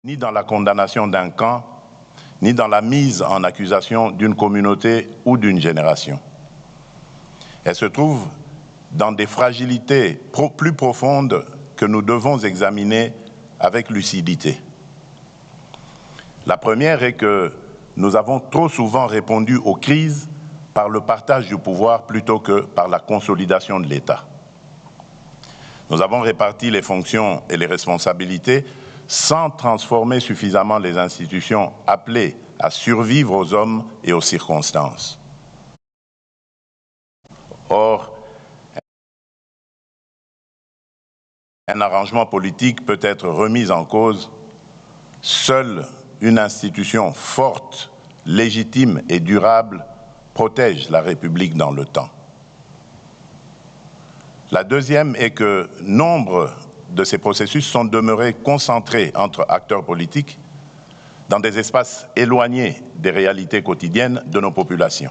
ni dans la condamnation d'un camp, ni dans la mise en accusation d'une communauté ou d'une génération. Elle se trouve dans des fragilités plus profondes que nous devons examiner avec lucidité. La première est que nous avons trop souvent répondu aux crises par le partage du pouvoir plutôt que par la consolidation de l'État. Nous avons réparti les fonctions et les responsabilités sans transformer suffisamment les institutions appelées à survivre aux hommes et aux circonstances. Or, un arrangement politique peut être remis en cause. Seule une institution forte, légitime et durable protège la République dans le temps. La deuxième est que nombre de ces processus sont demeurés concentrés entre acteurs politiques dans des espaces éloignés des réalités quotidiennes de nos populations.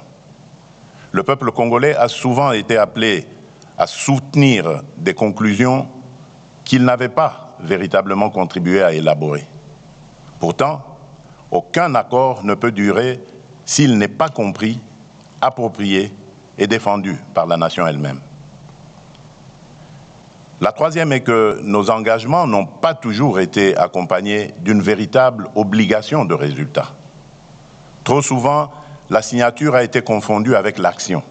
Le peuple congolais a souvent été appelé à soutenir des conclusions qu'il n'avait pas véritablement contribué à élaborer. Pourtant, aucun accord ne peut durer s'il n'est pas compris, approprié et défendu par la nation elle-même. La troisième est que nos engagements n'ont pas toujours été accompagnés d'une véritable obligation de résultat. Trop souvent, la signature a été confondue avec l'action.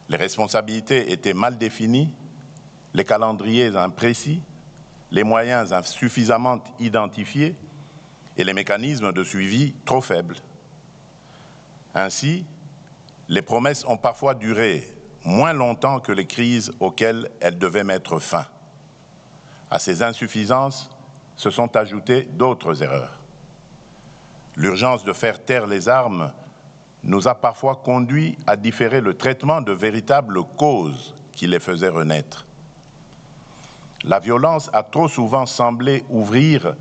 Les responsabilités étaient mal définies, les calendriers imprécis, les moyens insuffisamment identifiés et les mécanismes de suivi trop faibles. Ainsi, les promesses ont parfois duré moins longtemps que les crises auxquelles elles devaient mettre fin. À ces insuffisances se sont ajoutées d'autres erreurs. L'urgence de faire taire les armes nous a parfois conduit à différer le traitement de véritables causes qui les faisaient renaître. La violence a trop souvent semblé ouvrir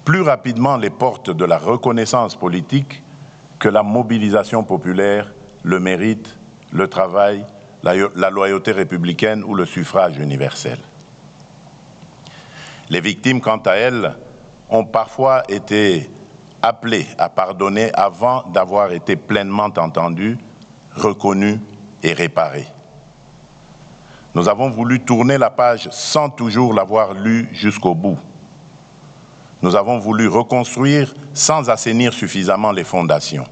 plus rapidement les portes de la reconnaissance politique que la mobilisation populaire, le mérite, le travail, la loyauté républicaine ou le suffrage universel. Les victimes, quant à elles, ont parfois été appelées à pardonner avant d'avoir été pleinement entendues, reconnues et réparées. Nous avons voulu tourner la page sans toujours l'avoir lue jusqu'au bout. Nous avons voulu reconstruire sans assainir suffisamment les fondations.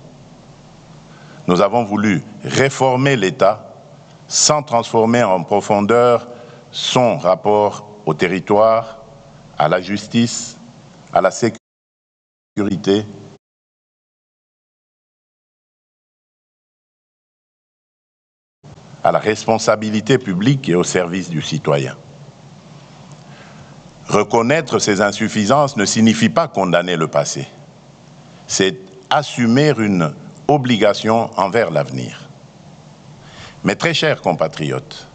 Nous avons voulu réformer l'État sans transformer en profondeur son rapport au territoire, à la justice, à la sécurité, à la responsabilité publique et au service du citoyen. Reconnaître ces insuffisances ne signifie pas condamner le passé. C'est assumer une obligation envers l'avenir. Mais très chers compatriotes,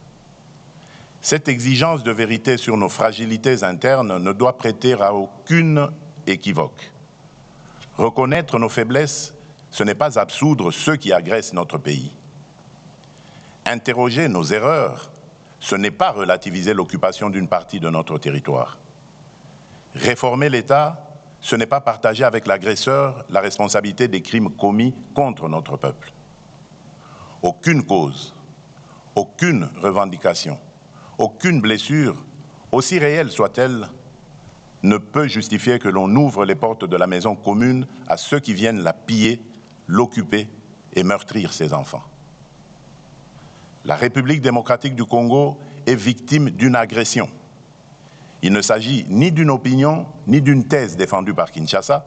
cette exigence de vérité sur nos fragilités internes ne doit prêter à aucune équivoque. Reconnaître nos faiblesses, ce n'est pas absoudre ceux qui agressent notre pays. Interroger nos erreurs, ce n'est pas relativiser l'occupation d'une partie de notre territoire. Réformer l'État, ce n'est pas partager avec l'agresseur la responsabilité des crimes commis contre notre peuple. Aucune cause, aucune revendication, aucune blessure, aussi réelle soit-elle, ne peut justifier que l'on ouvre les portes de la maison commune à ceux qui viennent la piller, l'occuper et meurtrir ses enfants. La République démocratique du Congo est victime d'une agression. Il ne s'agit ni d'une opinion, ni d'une thèse défendue par Kinshasa,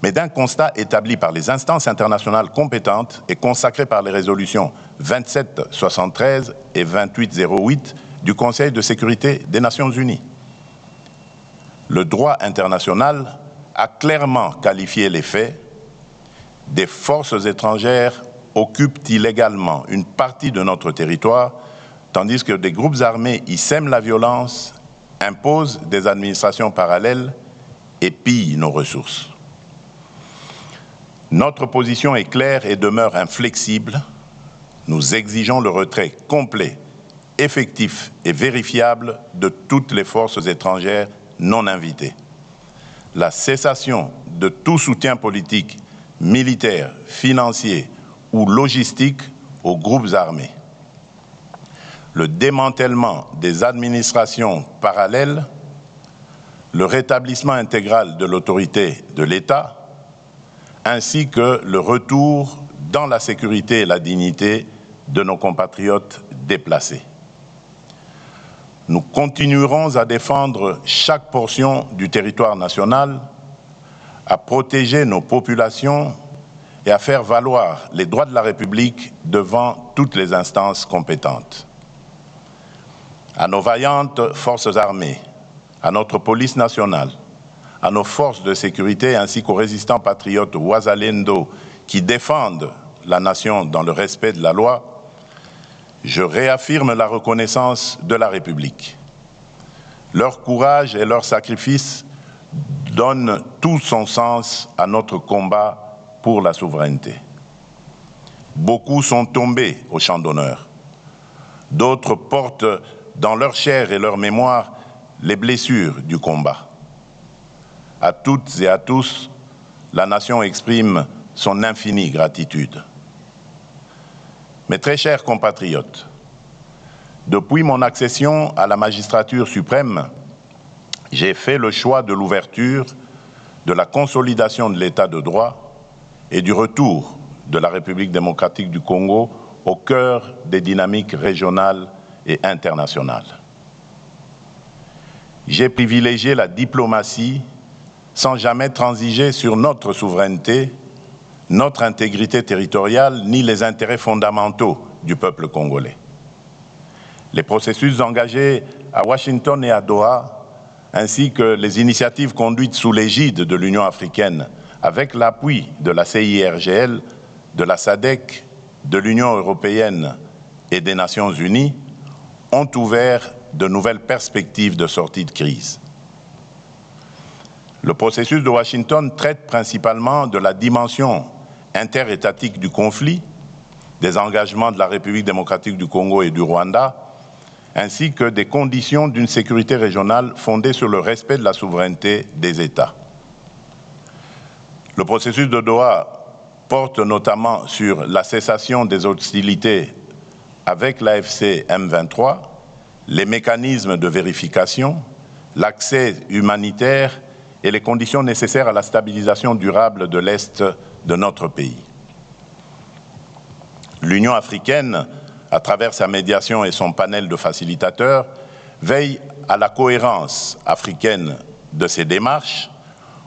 mais d'un constat établi par les instances internationales compétentes et consacré par les résolutions 2773 et 2808 du Conseil de sécurité des Nations Unies. Le droit international a clairement qualifié les faits. Des forces étrangères occupent illégalement une partie de notre territoire, tandis que des groupes armés y sèment la violence, imposent des administrations parallèles et pillent nos ressources. Notre position est claire et demeure inflexible. Nous exigeons le retrait complet, effectif et vérifiable de toutes les forces étrangères non invitées. la cessation de tout soutien politique, militaire, financier ou logistique aux groupes armés, le démantèlement des administrations parallèles, le rétablissement intégral de l'autorité de l'État, ainsi que le retour dans la sécurité et la dignité de nos compatriotes déplacés. Nous continuerons à défendre chaque portion du territoire national, à protéger nos populations et à faire valoir les droits de la République devant toutes les instances compétentes. À nos vaillantes forces armées, à notre police nationale, à nos forces de sécurité ainsi qu'aux résistants patriotes Wazalendo qui défendent la nation dans le respect de la loi, je réaffirme la reconnaissance de la République. Leur courage et leur sacrifice donnent tout son sens à notre combat pour la souveraineté. Beaucoup sont tombés au champ d'honneur. D'autres portent dans leur chair et leur mémoire les blessures du combat. À toutes et à tous, la nation exprime son infinie gratitude. Mes très chers compatriotes, depuis mon accession à la magistrature suprême, j'ai fait le choix de l'ouverture, de la consolidation de l'état de droit et du retour de la République démocratique du Congo au cœur des dynamiques régionales et internationales. J'ai privilégié la diplomatie sans jamais transiger sur notre souveraineté, notre intégrité territoriale, ni les intérêts fondamentaux du peuple congolais. Les processus engagés à Washington et à Doha, ainsi que les initiatives conduites sous l'égide de l'Union africaine, avec l'appui de la CIRGL, de la SADC, de l'Union européenne et des Nations unies, ont ouvert de nouvelles perspectives de sortie de crise. Le processus de Washington traite principalement de la dimension interétatique du conflit, des engagements de la République démocratique du Congo et du Rwanda, ainsi que des conditions d'une sécurité régionale fondée sur le respect de la souveraineté des États. Le processus de Doha porte notamment sur la cessation des hostilités avec l'AFC M23, les mécanismes de vérification, l'accès humanitaire et les conditions nécessaires à la stabilisation durable de l'Est de notre pays. L'Union africaine, à travers sa médiation et son panel de facilitateurs, veille à la cohérence africaine de ses démarches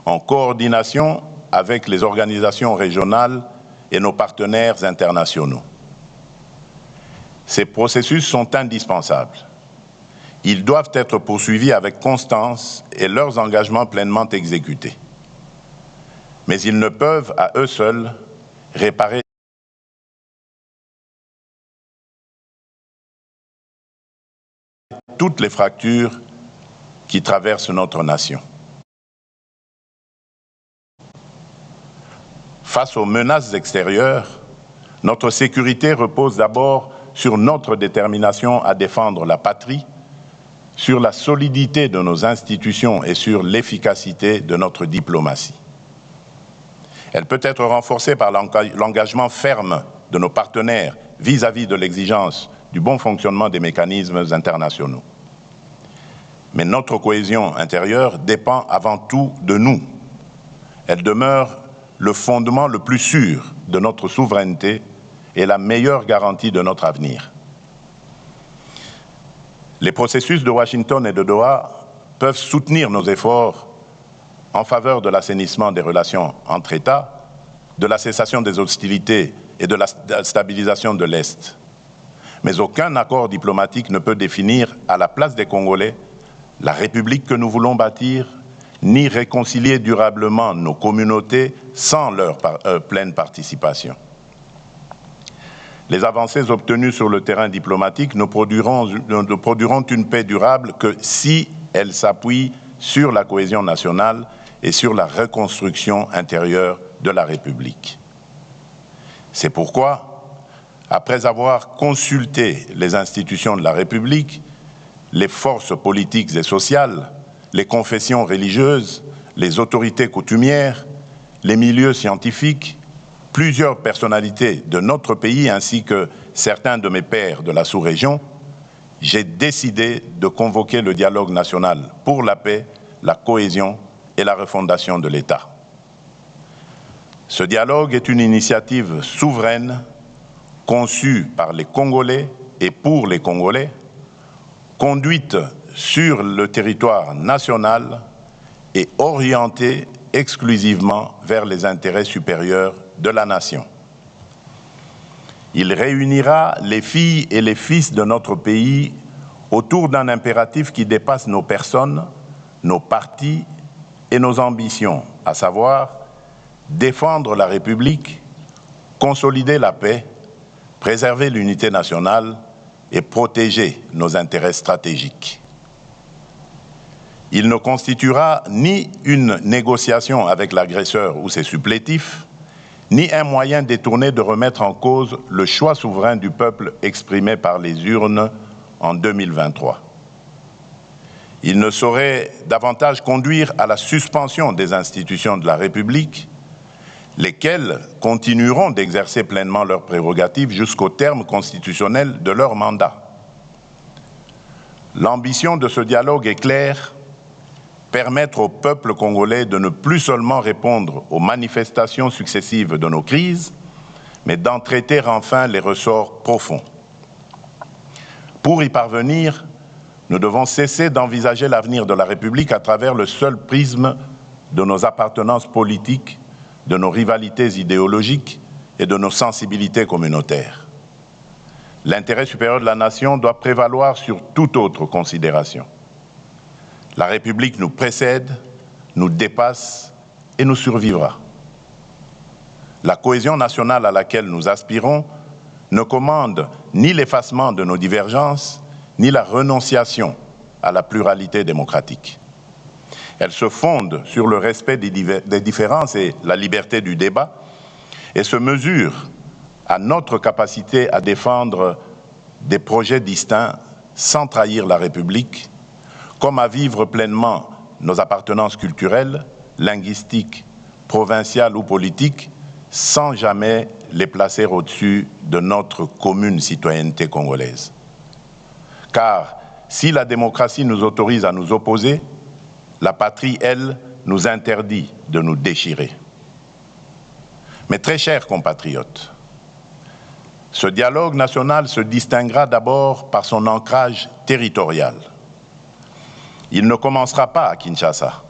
en coordination avec les organisations régionales et nos partenaires internationaux. Ces processus sont indispensables. Ils doivent être poursuivis avec constance et leurs engagements pleinement exécutés. Mais ils ne peuvent, à eux seuls, réparer toutes les fractures qui traversent notre nation. Face aux menaces extérieures, notre sécurité repose d'abord sur notre détermination à défendre la patrie, sur la solidité de nos institutions et sur l'efficacité de notre diplomatie. Elle peut être renforcée par l'engagement ferme de nos partenaires vis-à-vis de l'exigence du bon fonctionnement des mécanismes internationaux. Mais notre cohésion intérieure dépend avant tout de nous. Elle demeure le fondement le plus sûr de notre souveraineté et la meilleure garantie de notre avenir. Les processus de Washington et de Doha peuvent soutenir nos efforts en faveur de l'assainissement des relations entre États, de la cessation des hostilités et de la stabilisation de l'Est. Mais aucun accord diplomatique ne peut définir à la place des Congolais la République que nous voulons bâtir, ni réconcilier durablement nos communautés sans leur pleine participation. Les avancées obtenues sur le terrain diplomatique ne produiront une paix durable que si elles s'appuient sur la cohésion nationale et sur la reconstruction intérieure de la République. C'est pourquoi, après avoir consulté les institutions de la République, les forces politiques et sociales, les confessions religieuses, les autorités coutumières, les milieux scientifiques, plusieurs personnalités de notre pays ainsi que certains de mes pairs de la sous-région, j'ai décidé de convoquer le dialogue national pour la paix, la cohésion et la refondation de l'État. Ce dialogue est une initiative souveraine conçue par les Congolais et pour les Congolais, conduite sur le territoire national et orientée exclusivement vers les intérêts supérieurs de la nation. Il réunira les filles et les fils de notre pays autour d'un impératif qui dépasse nos personnes, nos partis et nos ambitions, à savoir défendre la République, consolider la paix, préserver l'unité nationale et protéger nos intérêts stratégiques. Il ne constituera ni une négociation avec l'agresseur ou ses supplétifs, ni un moyen détourné de remettre en cause le choix souverain du peuple exprimé par les urnes en 2023. Il ne saurait davantage conduire à la suspension des institutions de la République, lesquelles continueront d'exercer pleinement leurs prérogatives jusqu'au terme constitutionnel de leur mandat. L'ambition de ce dialogue est claire: permettre au peuple congolais de ne plus seulement répondre aux manifestations successives de nos crises, mais d'en traiter enfin les ressorts profonds. Pour y parvenir, nous devons cesser d'envisager l'avenir de la République à travers le seul prisme de nos appartenances politiques, de nos rivalités idéologiques et de nos sensibilités communautaires. L'intérêt supérieur de la nation doit prévaloir sur toute autre considération. La République nous précède, nous dépasse et nous survivra. La cohésion nationale à laquelle nous aspirons ne commande ni l'effacement de nos divergences, ni la renonciation à la pluralité démocratique. Elle se fonde sur le respect des différences et la liberté du débat et se mesure à notre capacité à défendre des projets distincts sans trahir la République, comme à vivre pleinement nos appartenances culturelles, linguistiques, provinciales ou politiques, sans jamais les placer au-dessus de notre commune citoyenneté congolaise. Car si la démocratie nous autorise à nous opposer, la patrie, elle, nous interdit de nous déchirer. Mais très chers compatriotes, ce dialogue national se distinguera d'abord par son ancrage territorial. Il ne commencera pas à Kinshasa,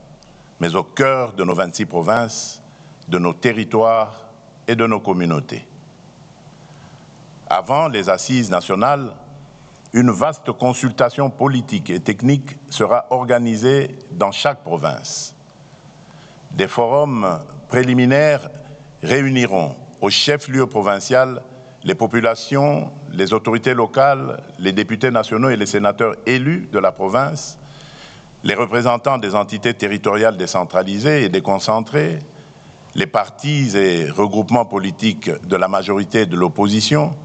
mais au cœur de nos 26 provinces, de nos territoires et de nos communautés. Avant les assises nationales, une vaste consultation politique et technique sera organisée dans chaque province. Des forums préliminaires réuniront au chef-lieu provincial les populations, les autorités locales, les députés nationaux et les sénateurs élus de la province, les représentants des entités territoriales décentralisées et déconcentrées, les partis et regroupements politiques de la majorité et de l'opposition,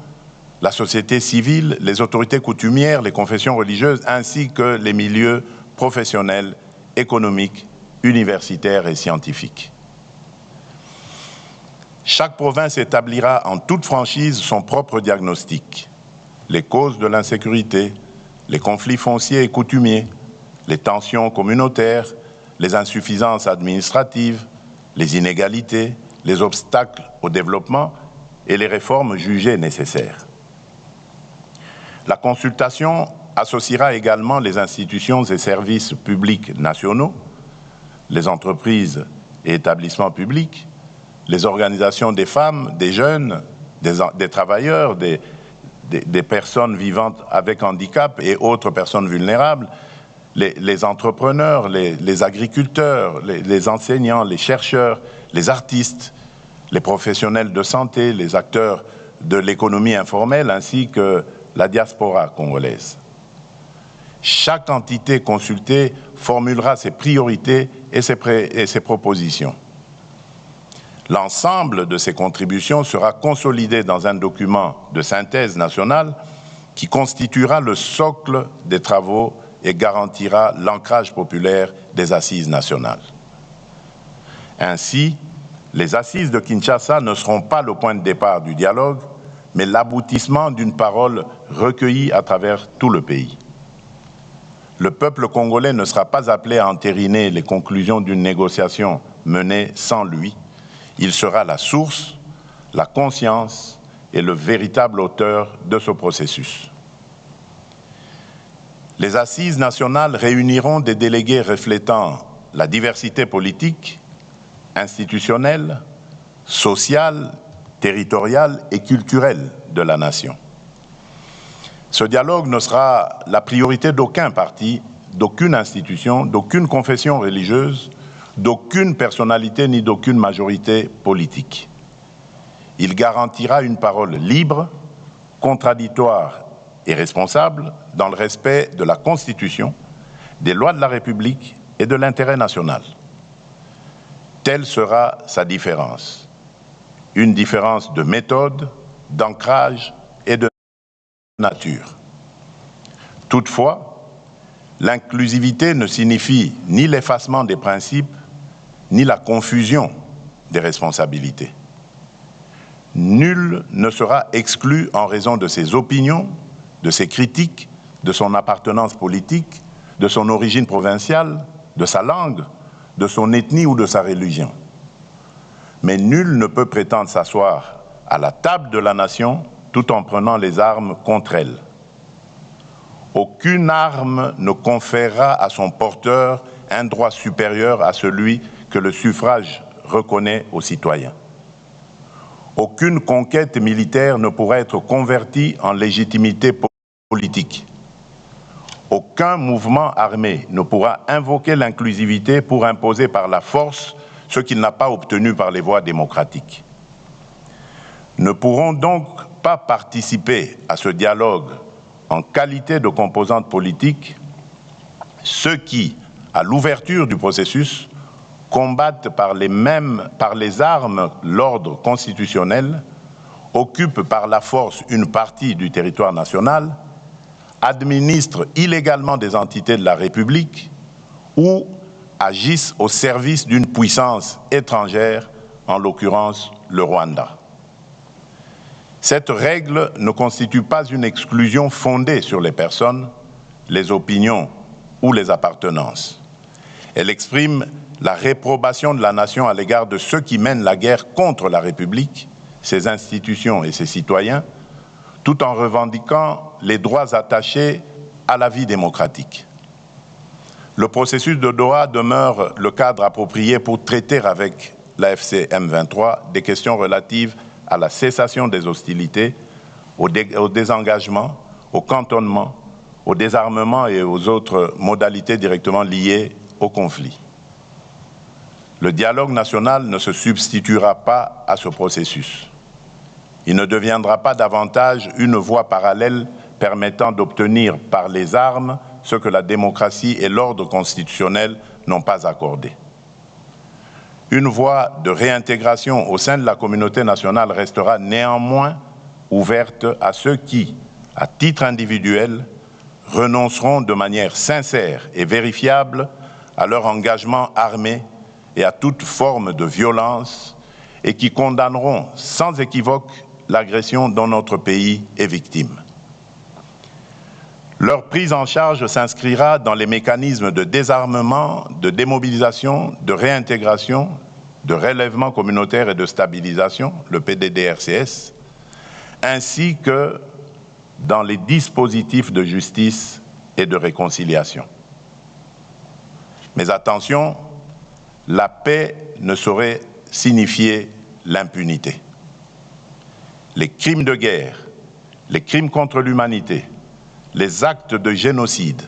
la société civile, les autorités coutumières, les confessions religieuses, ainsi que les milieux professionnels, économiques, universitaires et scientifiques. Chaque province établira en toute franchise son propre diagnostic. Les causes de l'insécurité, les conflits fonciers et coutumiers, les tensions communautaires, les insuffisances administratives, les inégalités, les obstacles au développement et les réformes jugées nécessaires. La consultation associera également les institutions et services publics nationaux, les entreprises et établissements publics, les organisations des femmes, des jeunes, des travailleurs, des personnes vivant avec handicap et autres personnes vulnérables, les entrepreneurs, les agriculteurs, les enseignants, les chercheurs, les artistes, les professionnels de santé, les acteurs de l'économie informelle ainsi que la diaspora congolaise. Chaque entité consultée formulera ses priorités et ses propositions. L'ensemble de ces contributions sera consolidé dans un document de synthèse nationale qui constituera le socle des travaux et garantira l'ancrage populaire des assises nationales. Ainsi, les assises de Kinshasa ne seront pas le point de départ du dialogue, mais l'aboutissement d'une parole recueillie à travers tout le pays. Le peuple congolais ne sera pas appelé à entériner les conclusions d'une négociation menée sans lui. Il sera la source, la conscience et le véritable auteur de ce processus. Les assises nationales réuniront des délégués reflétant la diversité politique, institutionnelle, sociale, territoriale et culturelle de la nation. Ce dialogue ne sera la priorité d'aucun parti, d'aucune institution, d'aucune confession religieuse, d'aucune personnalité ni d'aucune majorité politique. Il garantira une parole libre, contradictoire et responsable dans le respect de la Constitution, des lois de la République et de l'intérêt national. Telle sera sa différence. Une différence de méthode, d'ancrage et de nature. Toutefois, l'inclusivité ne signifie ni l'effacement des principes, ni la confusion des responsabilités. Nul ne sera exclu en raison de ses opinions, de ses critiques, de son appartenance politique, de son origine provinciale, de sa langue, de son ethnie ou de sa religion. Mais nul ne peut prétendre s'asseoir à la table de la nation tout en prenant les armes contre elle. Aucune arme ne conférera à son porteur un droit supérieur à celui que le suffrage reconnaît aux citoyens. Aucune conquête militaire ne pourra être convertie en légitimité politique. Aucun mouvement armé ne pourra invoquer l'inclusivité pour imposer par la force ce qu'il n'a pas obtenu par les voies démocratiques. Ne pourront donc pas participer à ce dialogue en qualité de composantes politiques ceux qui, à l'ouverture du processus, combattent par les armes l'ordre constitutionnel, occupent par la force une partie du territoire national, administrent illégalement des entités de la République ou agissent au service d'une puissance étrangère, en l'occurrence le Rwanda. Cette règle ne constitue pas une exclusion fondée sur les personnes, les opinions ou les appartenances. Elle exprime la réprobation de la nation à l'égard de ceux qui mènent la guerre contre la République, ses institutions et ses citoyens, tout en revendiquant les droits attachés à la vie démocratique. Le processus de Doha demeure le cadre approprié pour traiter avec l'AFC M23 des questions relatives à la cessation des hostilités, au désengagement, au cantonnement, au désarmement et aux autres modalités directement liées au conflit. Le dialogue national ne se substituera pas à ce processus. Il ne deviendra pas davantage une voie parallèle permettant d'obtenir par les armes ce que la démocratie et l'ordre constitutionnel n'ont pas accordé. Une voie de réintégration au sein de la communauté nationale restera néanmoins ouverte à ceux qui, à titre individuel, renonceront de manière sincère et vérifiable à leur engagement armé et à toute forme de violence et qui condamneront sans équivoque l'agression dont notre pays est victime. Leur prise en charge s'inscrira dans les mécanismes de désarmement, de démobilisation, de réintégration, de relèvement communautaire et de stabilisation, le PDDRCS, ainsi que dans les dispositifs de justice et de réconciliation. Mais attention, la paix ne saurait signifier l'impunité. Les crimes de guerre, les crimes contre l'humanité, les actes de génocide,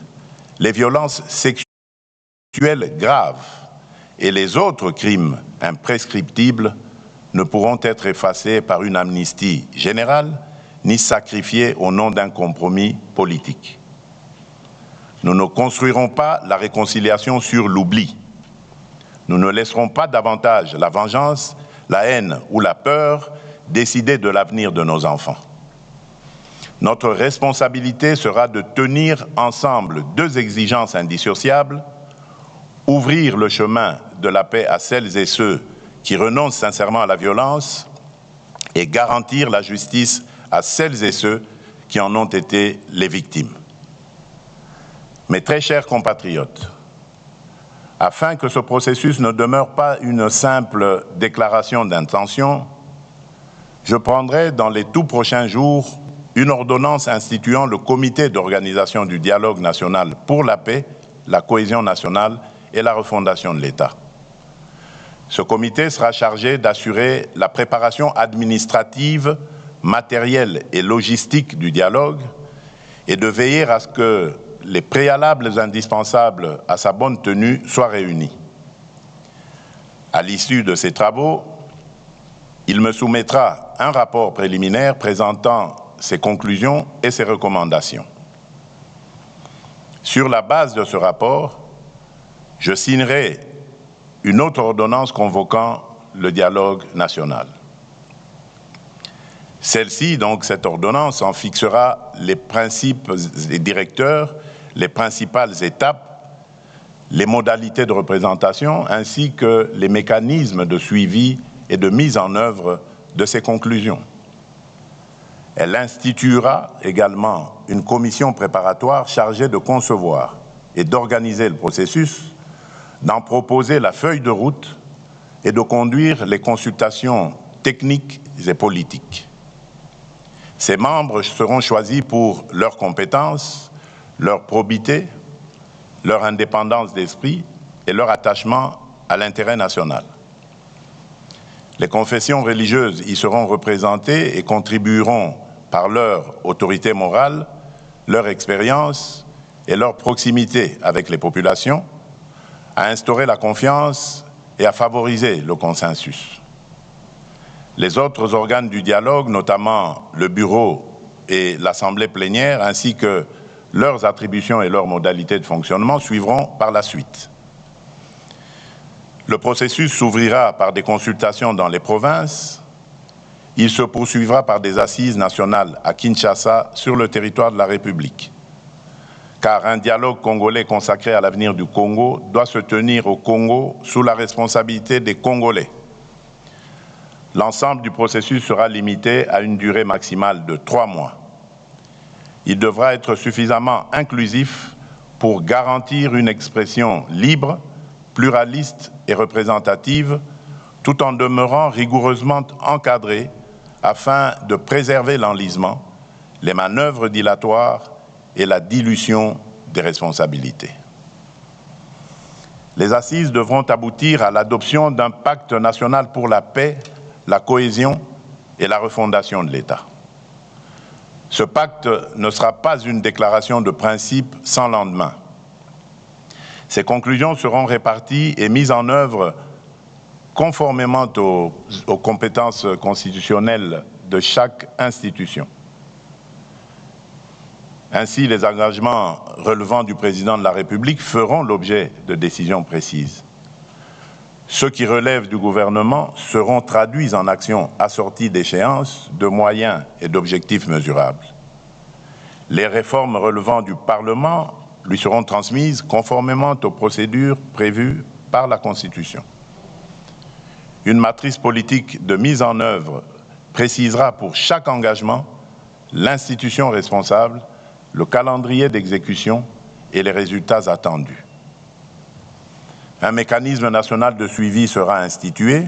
les violences sexuelles graves et les autres crimes imprescriptibles ne pourront être effacés par une amnistie générale ni sacrifiés au nom d'un compromis politique. Nous ne construirons pas la réconciliation sur l'oubli. Nous ne laisserons pas davantage la vengeance, la haine ou la peur décider de l'avenir de nos enfants. Notre responsabilité sera de tenir ensemble deux exigences indissociables: ouvrir le chemin de la paix à celles et ceux qui renoncent sincèrement à la violence et garantir la justice à celles et ceux qui en ont été les victimes. Mes très chers compatriotes, afin que ce processus ne demeure pas une simple déclaration d'intention, je prendrai dans les tout prochains jours une ordonnance instituant le comité d'organisation du dialogue national pour la paix, la cohésion nationale et la refondation de l'État. Ce comité sera chargé d'assurer la préparation administrative, matérielle et logistique du dialogue et de veiller à ce que les préalables indispensables à sa bonne tenue soient réunis. À l'issue de ces travaux, il me soumettra un rapport préliminaire présentant ses conclusions et ses recommandations. Sur la base de ce rapport, je signerai une autre ordonnance convoquant le dialogue national. Celle-ci, donc cette ordonnance, en fixera les principes et directeurs, les principales étapes, les modalités de représentation, ainsi que les mécanismes de suivi et de mise en œuvre de ces conclusions. Elle instituera également une commission préparatoire chargée de concevoir et d'organiser le processus, d'en proposer la feuille de route et de conduire les consultations techniques et politiques. Ces membres seront choisis pour leurs compétences, leur probité, leur indépendance d'esprit et leur attachement à l'intérêt national. Les confessions religieuses y seront représentées et contribueront par leur autorité morale, leur expérience et leur proximité avec les populations à instaurer la confiance et à favoriser le consensus. Les autres organes du dialogue, notamment le bureau et l'assemblée plénière, ainsi que leurs attributions et leurs modalités de fonctionnement, suivront par la suite. Le processus s'ouvrira par des consultations dans les provinces. Il se poursuivra par des assises nationales à Kinshasa, sur le territoire de la République. Car un dialogue congolais consacré à l'avenir du Congo doit se tenir au Congo sous la responsabilité des Congolais. L'ensemble du processus sera limité à une durée maximale de 3 mois. Il devra être suffisamment inclusif pour garantir une expression libre, pluraliste et représentative, tout en demeurant rigoureusement encadré afin de préserver l'enlisement, les manœuvres dilatoires et la dilution des responsabilités. Les assises devront aboutir à l'adoption d'un pacte national pour la paix, la cohésion et la refondation de l'État. Ce pacte ne sera pas une déclaration de principe sans lendemain. Ces conclusions seront réparties et mises en œuvre conformément aux compétences constitutionnelles de chaque institution. Ainsi, les engagements relevant du président de la République feront l'objet de décisions précises. Ceux qui relèvent du gouvernement seront traduits en actions assorties d'échéances, de moyens et d'objectifs mesurables. Les réformes relevant du Parlement lui seront transmises conformément aux procédures prévues par la Constitution. Une matrice politique de mise en œuvre précisera pour chaque engagement l'institution responsable, le calendrier d'exécution et les résultats attendus. Un mécanisme national de suivi sera institué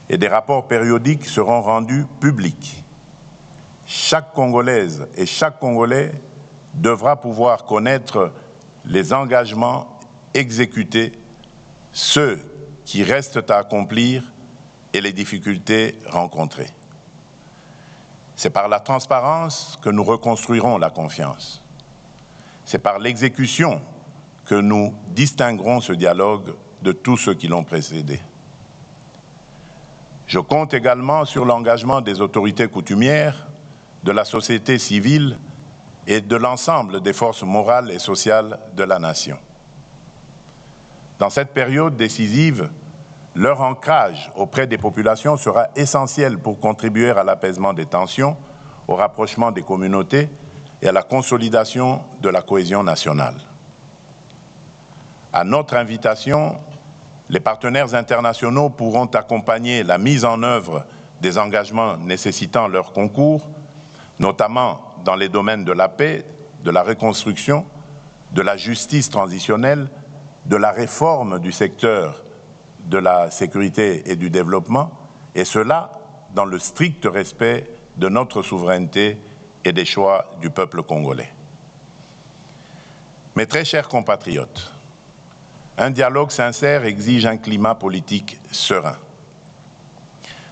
et des rapports périodiques seront rendus publics. Chaque Congolaise et chaque Congolais devra pouvoir connaître les engagements exécutés, ceux qui restent à accomplir et les difficultés rencontrées. C'est par la transparence que nous reconstruirons la confiance. C'est par l'exécution que nous distinguerons ce dialogue de tous ceux qui l'ont précédé. Je compte également sur l'engagement des autorités coutumières, de la société civile et de l'ensemble des forces morales et sociales de la nation. Dans cette période décisive, leur ancrage auprès des populations sera essentiel pour contribuer à l'apaisement des tensions, au rapprochement des communautés et à la consolidation de la cohésion nationale. À notre invitation, Les partenaires internationaux pourront accompagner la mise en œuvre des engagements nécessitant leur concours, notamment dans les domaines de la paix, de la reconstruction, de la justice transitionnelle, de la réforme du secteur de la sécurité et du développement, et cela dans le strict respect de notre souveraineté et des choix du peuple congolais. Mes très chers compatriotes, un dialogue sincère exige un climat politique serein.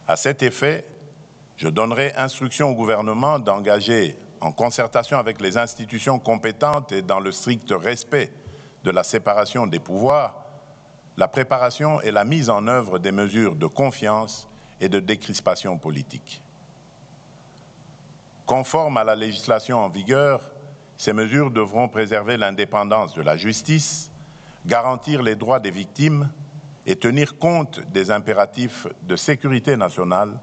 À cet effet, je donnerai instruction au gouvernement d'engager, en concertation avec les institutions compétentes et dans le strict respect de la séparation des pouvoirs, la préparation et la mise en œuvre des mesures de confiance et de décrispation politique. Conformes à la législation en vigueur, ces mesures devront préserver l'indépendance de la justice, garantir les droits des victimes et tenir compte des impératifs de sécurité nationale,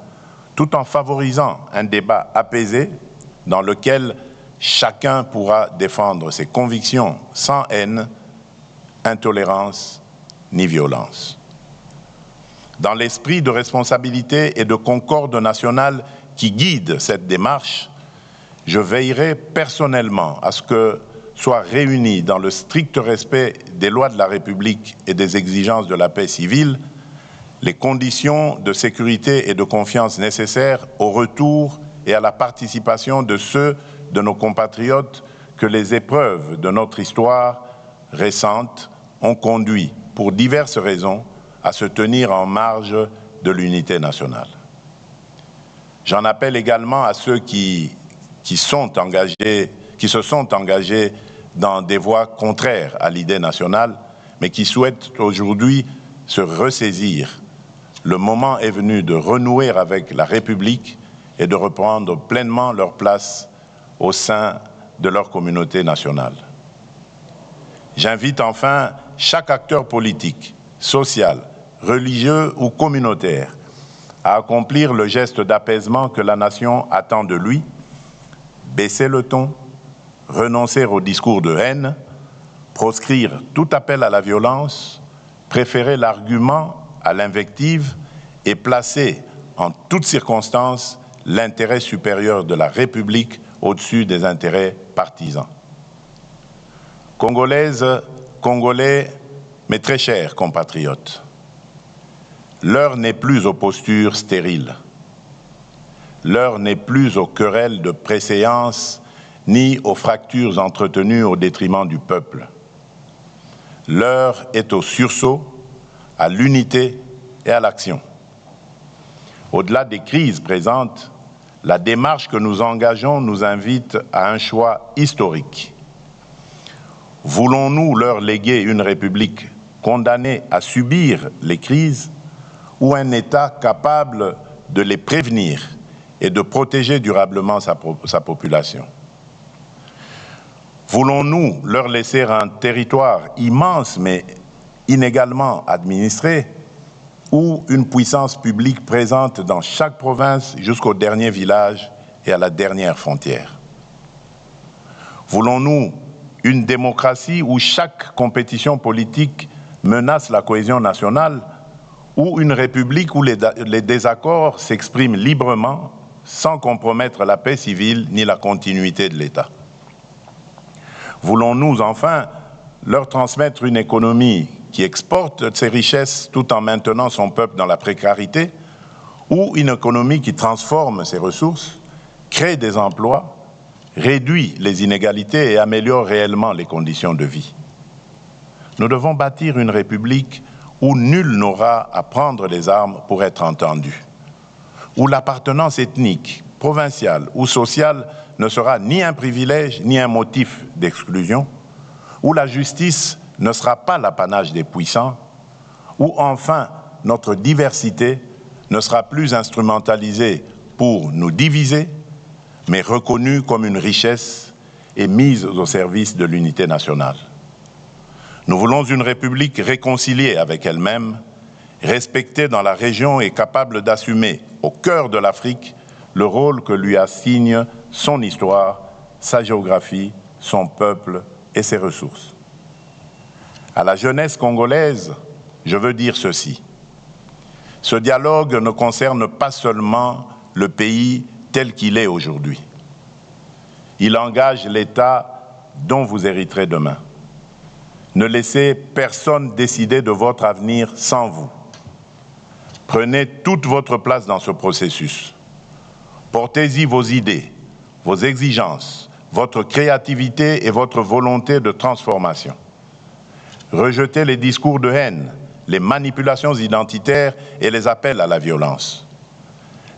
tout en favorisant un débat apaisé dans lequel chacun pourra défendre ses convictions sans haine, intolérance ni violence. Dans l'esprit de responsabilité et de concorde nationale qui guide cette démarche, je veillerai personnellement à ce que soient réunis dans le strict respect des lois de la République et des exigences de la paix civile les conditions de sécurité et de confiance nécessaires au retour et à la participation de ceux de nos compatriotes que les épreuves de notre histoire récente ont conduit, pour diverses raisons, à se tenir en marge de l'unité nationale. J'en appelle également à ceux qui se sont engagés dans des voies contraires à l'idée nationale, mais qui souhaitent aujourd'hui se ressaisir. Le moment est venu de renouer avec la République et de reprendre pleinement leur place au sein de leur communauté nationale. J'invite enfin chaque acteur politique, social, religieux ou communautaire à accomplir le geste d'apaisement que la nation attend de lui, baisser le ton, renoncer au discours de haine, proscrire tout appel à la violence, préférer l'argument à l'invective et placer en toutes circonstances l'intérêt supérieur de la République au-dessus des intérêts partisans. Congolaises, Congolais, mes très chers compatriotes, l'heure n'est plus aux postures stériles. L'heure n'est plus aux querelles de préséance ni aux fractures entretenues au détriment du peuple. L'heure est au sursaut, à l'unité et à l'action. Au-delà des crises présentes, la démarche que nous engageons nous invite à un choix historique. Voulons-nous leur léguer une République condamnée à subir les crises ou un État capable de les prévenir et de protéger durablement sa population? Voulons-nous leur laisser un territoire immense mais inégalement administré, ou une puissance publique présente dans chaque province jusqu'au dernier village et à la dernière frontière? Voulons-nous une démocratie où chaque compétition politique menace la cohésion nationale, ou une république où les désaccords s'expriment librement sans compromettre la paix civile ni la continuité de l'État? Voulons-nous enfin leur transmettre une économie qui exporte ses richesses tout en maintenant son peuple dans la précarité, ou une économie qui transforme ses ressources, crée des emplois, réduit les inégalités et améliore réellement les conditions de vie? Nous devons bâtir une république où nul n'aura à prendre les armes pour être entendu, où l'appartenance ethnique, provinciale ou sociale ne sera ni un privilège ni un motif d'exclusion, où la justice ne sera pas l'apanage des puissants, où enfin notre diversité ne sera plus instrumentalisée pour nous diviser, mais reconnue comme une richesse et mise au service de l'unité nationale. Nous voulons une République réconciliée avec elle-même, respectée dans la région et capable d'assumer au cœur de l'Afrique le rôle que lui assigne son histoire, sa géographie, son peuple et ses ressources. À la jeunesse congolaise, je veux dire ceci. Ce dialogue ne concerne pas seulement le pays tel qu'il est aujourd'hui. Il engage l'État dont vous hériterez demain. Ne laissez personne décider de votre avenir sans vous. Prenez toute votre place dans ce processus. Portez-y vos idées, vos exigences, votre créativité et votre volonté de transformation. Rejetez les discours de haine, les manipulations identitaires et les appels à la violence.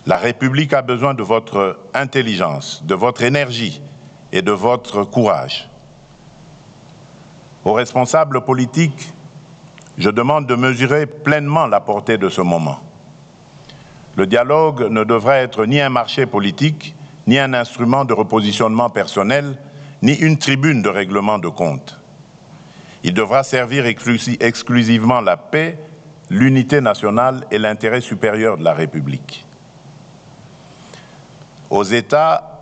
La République a besoin de votre intelligence, de votre énergie et de votre courage. Aux responsables politiques, je demande de mesurer pleinement la portée de ce moment. Le dialogue ne devra être ni un marché politique, ni un instrument de repositionnement personnel, ni une tribune de règlement de comptes. Il devra servir exclusivement la paix, l'unité nationale et l'intérêt supérieur de la République. Aux États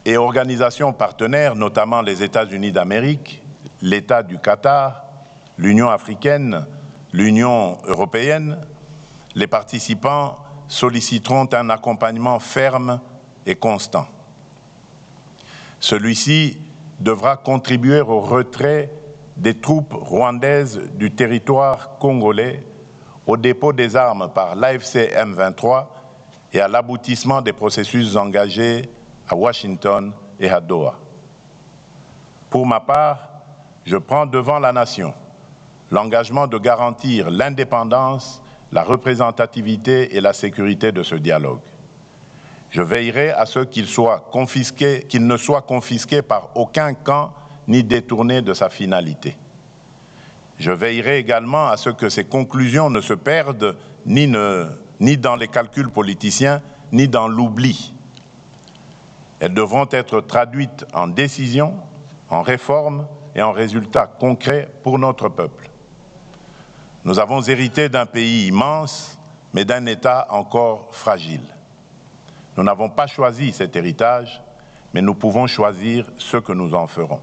et organisations partenaires, notamment les États-Unis d'Amérique, l'État du Qatar, l'Union africaine, l'Union européenne, les participants solliciteront un accompagnement ferme et constant. Celui-ci devra contribuer au retrait des troupes rwandaises du territoire congolais, au dépôt des armes par l'AFC M23 et à l'aboutissement des processus engagés à Washington et à Doha. Pour ma part, je prends devant la nation l'engagement de garantir l'indépendance, la représentativité et la sécurité de ce dialogue. Je veillerai à ce qu'il ne soit confisqué par aucun camp ni détourné de sa finalité. Je veillerai également à ce que ces conclusions ne se perdent ni dans les calculs politiciens, ni dans l'oubli. Elles devront être traduites en décisions, en réformes et en résultats concrets pour notre peuple. Nous avons hérité d'un pays immense, mais d'un État encore fragile. Nous n'avons pas choisi cet héritage, mais nous pouvons choisir ce que nous en ferons.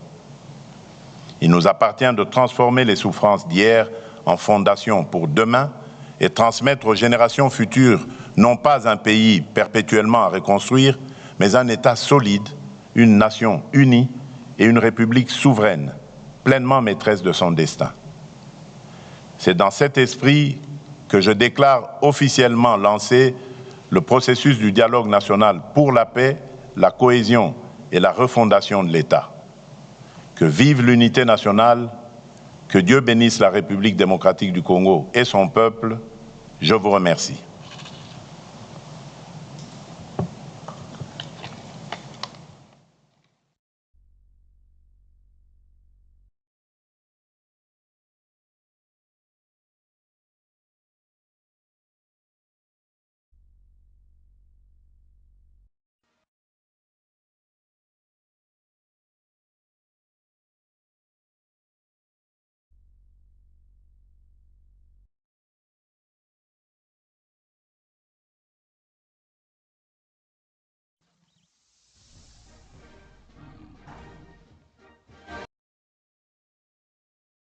Il nous appartient de transformer les souffrances d'hier en fondation pour demain et transmettre aux générations futures non pas un pays perpétuellement à reconstruire, mais un État solide, une nation unie et une République souveraine, pleinement maîtresse de son destin. C'est dans cet esprit que je déclare officiellement lancé le processus du dialogue national pour la paix, la cohésion et la refondation de l'État. Que vive l'unité nationale, que Dieu bénisse la République démocratique du Congo et son peuple. Je vous remercie.